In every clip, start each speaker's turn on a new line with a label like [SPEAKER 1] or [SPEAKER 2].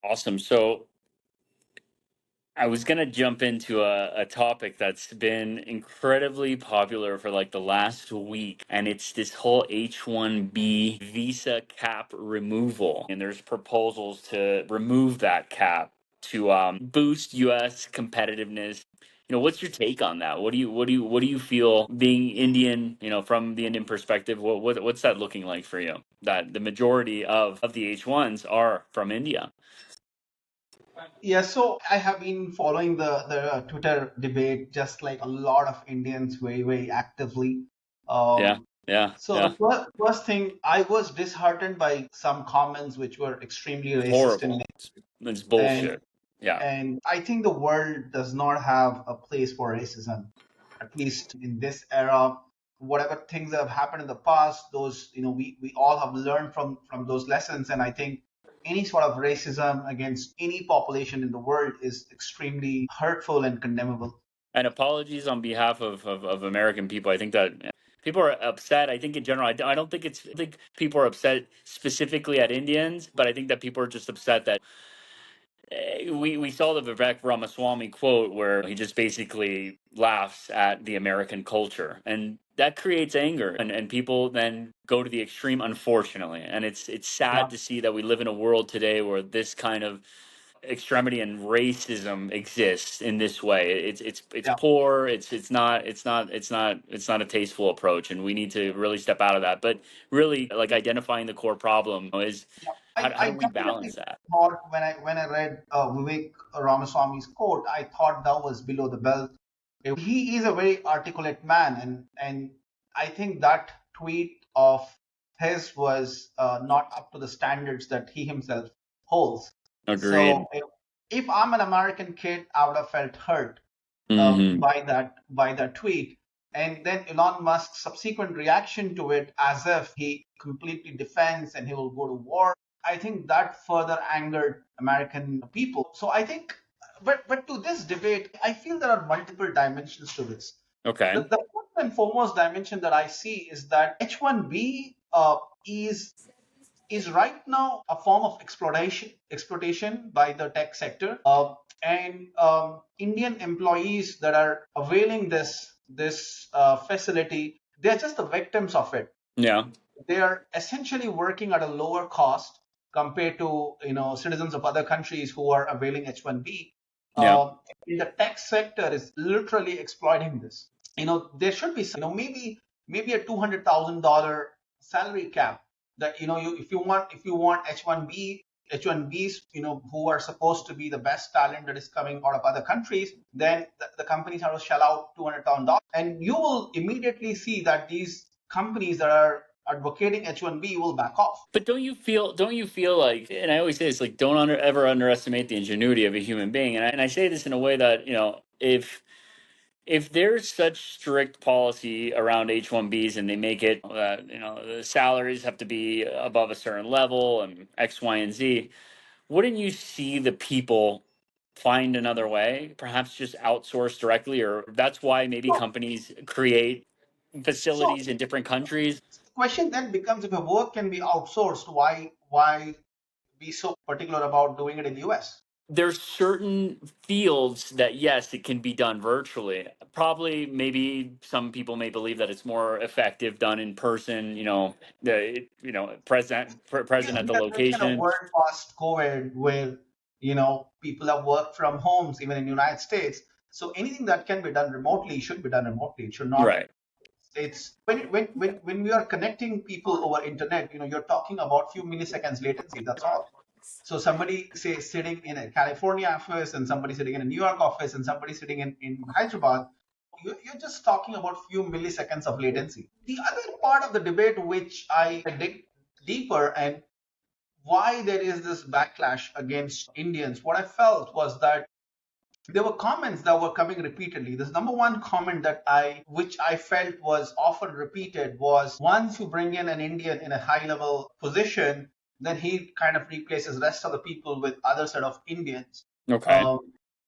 [SPEAKER 1] Awesome. So I was going to jump into a topic that's been incredibly popular for like the last week, and it's this whole H1B visa cap removal. And there's proposals to remove that cap to boost U.S. competitiveness. What's your take on that? What do you feel being Indian? From the Indian perspective, what's that looking like for you? That the majority of the H1s are from India.
[SPEAKER 2] Yeah, so I have been following the Twitter debate just like a lot of Indians very, very actively.
[SPEAKER 1] Yeah,
[SPEAKER 2] Um,
[SPEAKER 1] yeah,
[SPEAKER 2] so the
[SPEAKER 1] yeah.
[SPEAKER 2] first thing, I was disheartened by some comments which were extremely racist in
[SPEAKER 1] Horrible.
[SPEAKER 2] nature.
[SPEAKER 1] It's
[SPEAKER 2] And
[SPEAKER 1] bullshit. Yeah.
[SPEAKER 2] and I think the world does not have a place for racism, at least in this era. Whatever things that have happened in the past, those we all have learned from those lessons, and I think any sort of racism against any population in the world is extremely hurtful and condemnable.
[SPEAKER 1] And apologies on behalf of American people. I think that people are upset. I think in general, I don't think I think people are upset specifically at Indians, but I think that people are just upset that we saw the Vivek Ramaswamy quote where he just basically laughs at the American culture, and that creates anger, and people then go to the extreme, unfortunately. And it's
[SPEAKER 2] Yeah,
[SPEAKER 1] sad to see that we live in a world today where this kind of extremity and racism exists in this way. It's
[SPEAKER 2] yeah.
[SPEAKER 1] poor. It's not a tasteful approach, and we need to really step out of that. But really, like identifying the core problem is
[SPEAKER 2] Yeah,
[SPEAKER 1] how
[SPEAKER 2] I
[SPEAKER 1] do we
[SPEAKER 2] definitely
[SPEAKER 1] balance that?
[SPEAKER 2] thought when I read Vivek Ramaswamy's quote, I thought that was below the belt. He is a very articulate man, and I think that tweet of his was not up to the standards that he himself holds.
[SPEAKER 1] Agreed.
[SPEAKER 2] So if I'm an American kid, I would have felt hurt
[SPEAKER 1] Hmm.
[SPEAKER 2] by that tweet. And then Elon Musk's subsequent reaction to it, as if he completely defends and he will go to war, I think that further angered American people. So I think, but to this debate, I feel there are multiple dimensions to this. The,
[SPEAKER 1] Okay.
[SPEAKER 2] the first and foremost dimension that I see is that H1B is right now a form of exploitation by the tech sector, and Indian employees that are availing this facility, they're just the victims of it.
[SPEAKER 1] Yeah.
[SPEAKER 2] They are essentially working at a lower cost compared to citizens of other countries who are availing H1B.
[SPEAKER 1] Yeah.
[SPEAKER 2] In the tech sector is literally exploiting this. There should be maybe a $200,000 salary cap that if you want H1Bs, who are supposed to be the best talent that is coming out of other countries, then the companies have to shell out $200,000, and you will immediately see that these companies that are advocating H1B will back off.
[SPEAKER 1] But don't you feel like, and I always say this, like, don't ever underestimate the ingenuity of a human being. And I say this in a way that, if there's such strict policy around H1Bs and they make it that, the salaries have to be above a certain level and X, Y, and Z, wouldn't you see the people find another way, perhaps just outsource directly? Or that's why maybe
[SPEAKER 2] So,
[SPEAKER 1] companies create
[SPEAKER 2] so
[SPEAKER 1] facilities in different countries.
[SPEAKER 2] the question then becomes, if a work can be outsourced, why be so particular about doing it in the US?
[SPEAKER 1] There's certain fields that, yes, it can be done virtually. Probably, maybe some people may believe that it's more effective done in person. Present
[SPEAKER 2] Yeah,
[SPEAKER 1] at
[SPEAKER 2] we
[SPEAKER 1] the
[SPEAKER 2] are living in a
[SPEAKER 1] location.
[SPEAKER 2] world past COVID where people have worked from homes, even in the United States. So anything that can be done remotely should be done remotely. It should not.
[SPEAKER 1] Right.
[SPEAKER 2] It's when we are connecting people over internet, you're talking about few milliseconds latency. That's all. So somebody say sitting in a California office and somebody sitting in a New York office and somebody sitting in Hyderabad, you're just talking about few milliseconds of latency. The other part of the debate which I dig deeper, and why there is this backlash against Indians, what I felt was that there were comments that were coming repeatedly. This number one comment which I felt was often repeated was, once you bring in an Indian in a high level position, then he kind of replaces rest of the people with other set of Indians.
[SPEAKER 1] Okay.
[SPEAKER 2] Um,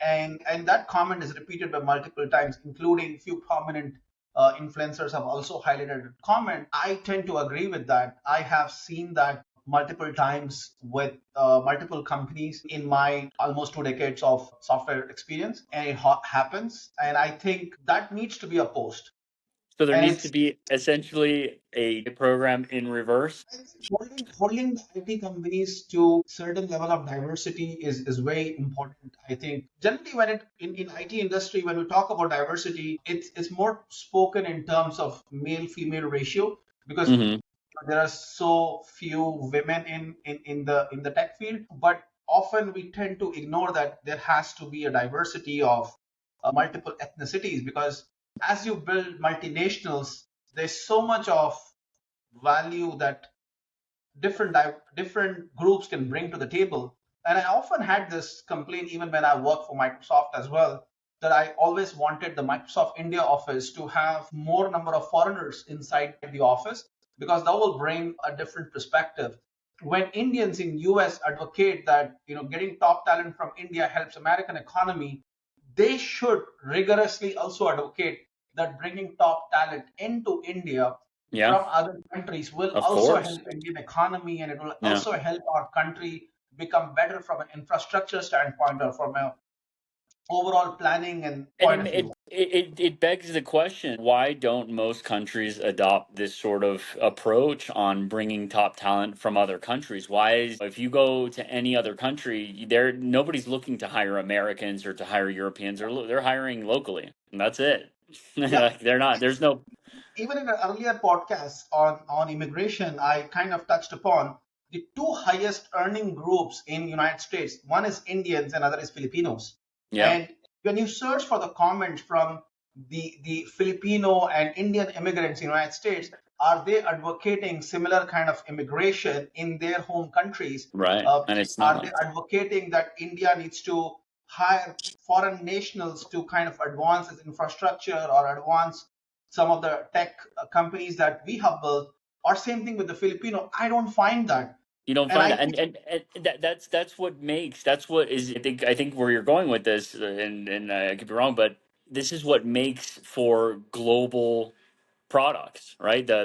[SPEAKER 2] and that comment is repeated by multiple times, including few prominent influencers have also highlighted the comment. I tend to agree with that. I have seen that multiple times with multiple companies in my almost 2 decades of software experience, and it happens. And I think that needs to be a post.
[SPEAKER 1] So there
[SPEAKER 2] And
[SPEAKER 1] needs to
[SPEAKER 2] it's
[SPEAKER 1] be essentially a program in reverse.
[SPEAKER 2] holding the IT companies to certain level of diversity is very important. I think generally when in IT industry, when we talk about diversity, it's more spoken in terms of male female ratio, because
[SPEAKER 1] Hmm.
[SPEAKER 2] there are so few women in the tech field. But often we tend to ignore that there has to be a diversity of multiple ethnicities, because as you build multinationals, there's so much of value that different groups can bring to the table. And I often had this complaint even when I worked for Microsoft as well, that I always wanted the Microsoft India office to have more number of foreigners inside the office, because that will bring a different perspective. When Indians in US advocate that getting top talent from India helps American economy, they should rigorously also advocate that bringing top talent into India
[SPEAKER 1] Yeah,
[SPEAKER 2] from other countries will
[SPEAKER 1] of
[SPEAKER 2] also
[SPEAKER 1] course.
[SPEAKER 2] help Indian economy, and it will
[SPEAKER 1] Yeah.
[SPEAKER 2] also help our country become better from an infrastructure standpoint or from a overall planning and
[SPEAKER 1] And
[SPEAKER 2] point of view.
[SPEAKER 1] it begs the question, why don't most countries adopt this sort of approach on bringing top talent from other countries? Why is, if you go to any other country, there nobody's looking to hire Americans or to hire Europeans, or they're hiring locally, and that's it.
[SPEAKER 2] Yeah,
[SPEAKER 1] Like, they're not. There's no.
[SPEAKER 2] even in an earlier podcast on immigration, I kind of touched upon the two highest earning groups in United States. One is Indians, and other is Filipinos.
[SPEAKER 1] Yeah.
[SPEAKER 2] And when you search for the comments from the Filipino and Indian immigrants in the United States, are they advocating similar kind of immigration in their home countries?
[SPEAKER 1] Right, and it's
[SPEAKER 2] Are they
[SPEAKER 1] not.
[SPEAKER 2] advocating that India needs to hire foreign nationals to kind of advance its infrastructure or advance some of the tech companies that we have built? Or same thing with the Filipino. I don't find that.
[SPEAKER 1] You don't
[SPEAKER 2] And
[SPEAKER 1] find
[SPEAKER 2] I
[SPEAKER 1] that,
[SPEAKER 2] think,
[SPEAKER 1] and that's what makes, that's what is, I think where you're going with this, and I could be wrong, but this is what makes for global products, right? The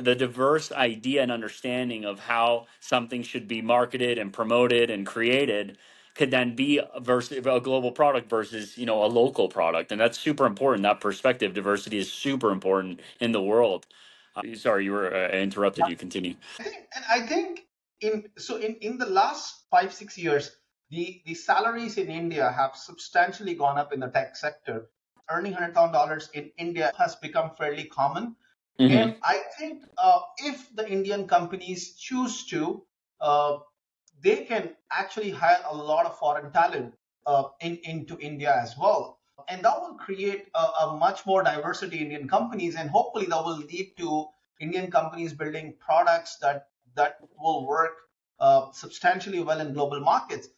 [SPEAKER 1] diverse idea and understanding of how something should be marketed and promoted and created could then be versus a global product versus a local product, and that's super important. That perspective, diversity, is super important in the world. Sorry, you were I interrupted you. Continue.
[SPEAKER 2] and I think in the last 5 6 years, the salaries in India have substantially gone up in the tech sector. Earning $100,000 in India has become fairly common.
[SPEAKER 1] Hmm.
[SPEAKER 2] And I think if the Indian companies choose to, uh, they can actually hire a lot of foreign talent into India as well. And that will create a much more diversity in Indian companies, and hopefully that will lead to Indian companies building products that will work substantially well in global markets.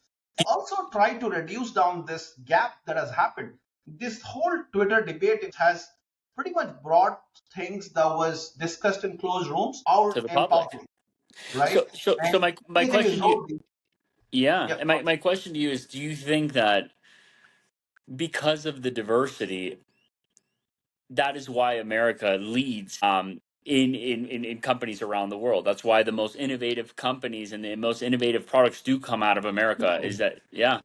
[SPEAKER 2] Also, try to reduce down this gap that has happened. This whole Twitter debate has pretty much brought things that was discussed in closed rooms out
[SPEAKER 1] To the
[SPEAKER 2] in
[SPEAKER 1] public.
[SPEAKER 2] public, right?
[SPEAKER 1] So
[SPEAKER 2] And
[SPEAKER 1] my
[SPEAKER 2] everything is
[SPEAKER 1] question to you,
[SPEAKER 2] rosy.
[SPEAKER 1] yeah,
[SPEAKER 2] Yeah,
[SPEAKER 1] and my question to you is, do you think that because of the diversity, that is why America leads, in companies around the world? That's why the most innovative companies and the most innovative products do come out of America. Is
[SPEAKER 2] absolutely.
[SPEAKER 1] that, yeah,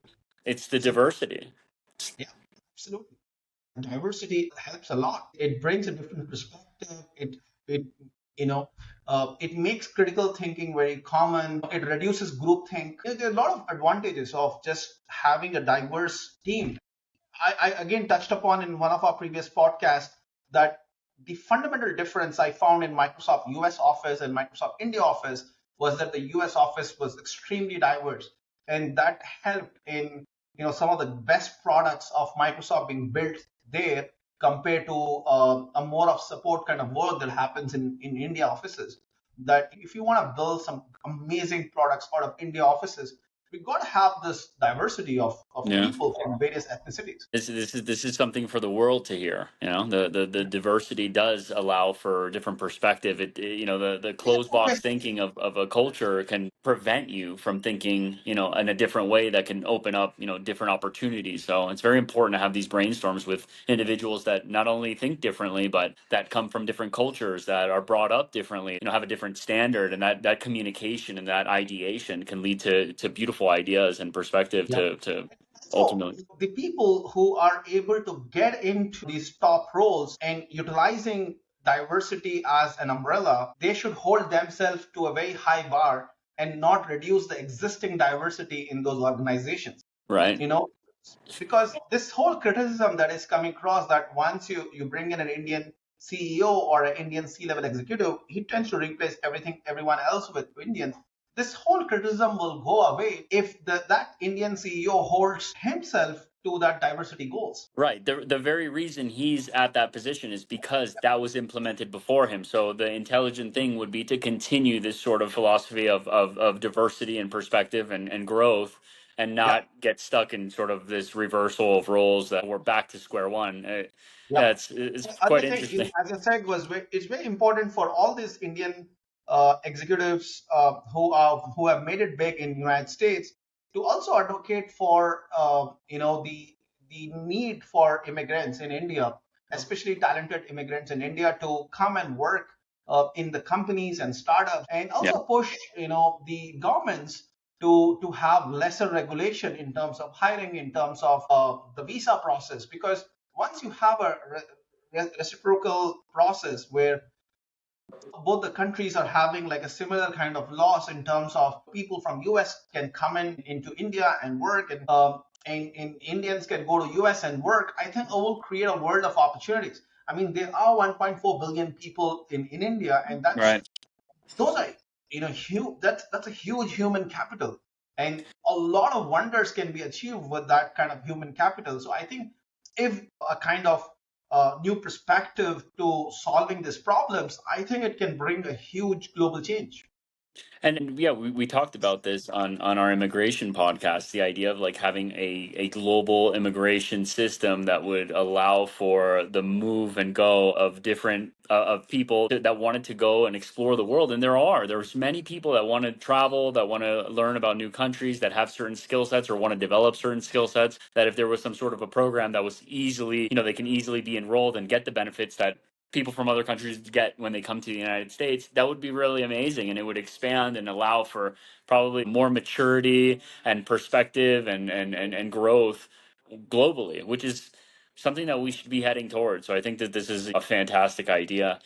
[SPEAKER 1] it's the
[SPEAKER 2] Absolutely.
[SPEAKER 1] diversity.
[SPEAKER 2] Yeah, absolutely. Diversity helps a lot. It brings a different perspective. It you know it makes critical thinking very common. It reduces groupthink. There are a lot of advantages of just having a diverse team. I again touched upon in one of our previous podcasts that the fundamental difference I found in Microsoft US office and Microsoft India office was that the US office was extremely diverse, and that helped in some of the best products of Microsoft being built there compared to a more of support kind of work that happens in India offices. That if you want to build some amazing products out of India offices, We got to have this diversity of
[SPEAKER 1] Yeah.
[SPEAKER 2] people from various ethnicities.
[SPEAKER 1] This is something for the world to hear. The diversity does allow for different perspective. The
[SPEAKER 2] Yeah,
[SPEAKER 1] closed box
[SPEAKER 2] obviously.
[SPEAKER 1] thinking of a culture can prevent you from thinking, in a different way that can open up, different opportunities. So it's very important to have these brainstorms with individuals that not only think differently, but that come from different cultures, that are brought up differently, have a different standard, and that communication and that ideation can lead to beautiful ideas and perspective
[SPEAKER 2] Yeah.
[SPEAKER 1] to
[SPEAKER 2] So
[SPEAKER 1] ultimately.
[SPEAKER 2] the people who are able to get into these top roles and utilizing diversity as an umbrella, they should hold themselves to a very high bar and not reduce the existing diversity in those organizations.
[SPEAKER 1] Right.
[SPEAKER 2] You know, because this whole criticism that is coming across, that once you bring in an Indian CEO or an Indian C-level executive, he tends to replace everyone else with Indians. This whole criticism will go away if that Indian CEO holds himself to that diversity goals.
[SPEAKER 1] Right. The very reason he's at that position is because that was implemented before him. So the intelligent thing would be to continue this sort of philosophy of diversity and perspective and growth, and
[SPEAKER 2] Yeah.
[SPEAKER 1] not get stuck in sort of this reversal of roles that we're back to square one. Yeah,
[SPEAKER 2] Yep.
[SPEAKER 1] it's
[SPEAKER 2] The
[SPEAKER 1] quite
[SPEAKER 2] other thing,
[SPEAKER 1] interesting.
[SPEAKER 2] as I said, it's very important for all these Indian executives who have made it big in the United States to also advocate for the need for immigrants in India, especially talented immigrants in India, to come and work in the companies and startups, and
[SPEAKER 1] Yeah.
[SPEAKER 2] also push the governments to have lesser regulation in terms of hiring, in terms of the visa process, because once you have a reciprocal process where both the countries are having like a similar kind of laws in terms of people from US can come into India and work, and Indians can go to US and work, I think it will create a world of opportunities. I mean, there are 1.4 billion people in India, and that's
[SPEAKER 1] Right.
[SPEAKER 2] those are huge. That's a huge human capital, and a lot of wonders can be achieved with that kind of human capital. So I think if a kind of new perspective to solving these problems, I think it can bring a huge global change.
[SPEAKER 1] And yeah, we talked about this on our immigration podcast, the idea of like having a global immigration system that would allow for the move and go of different of people that wanted to go and explore the world. And there's many people that want to travel, that want to learn about new countries, that have certain skill sets or want to develop certain skill sets, that if there was some sort of a program that was easily, they can easily be enrolled and get the benefits that people from other countries get when they come to the United States, that would be really amazing. And it would expand and allow for probably more maturity and perspective and growth globally, which is something that we should be heading towards. So I think that this is a fantastic idea.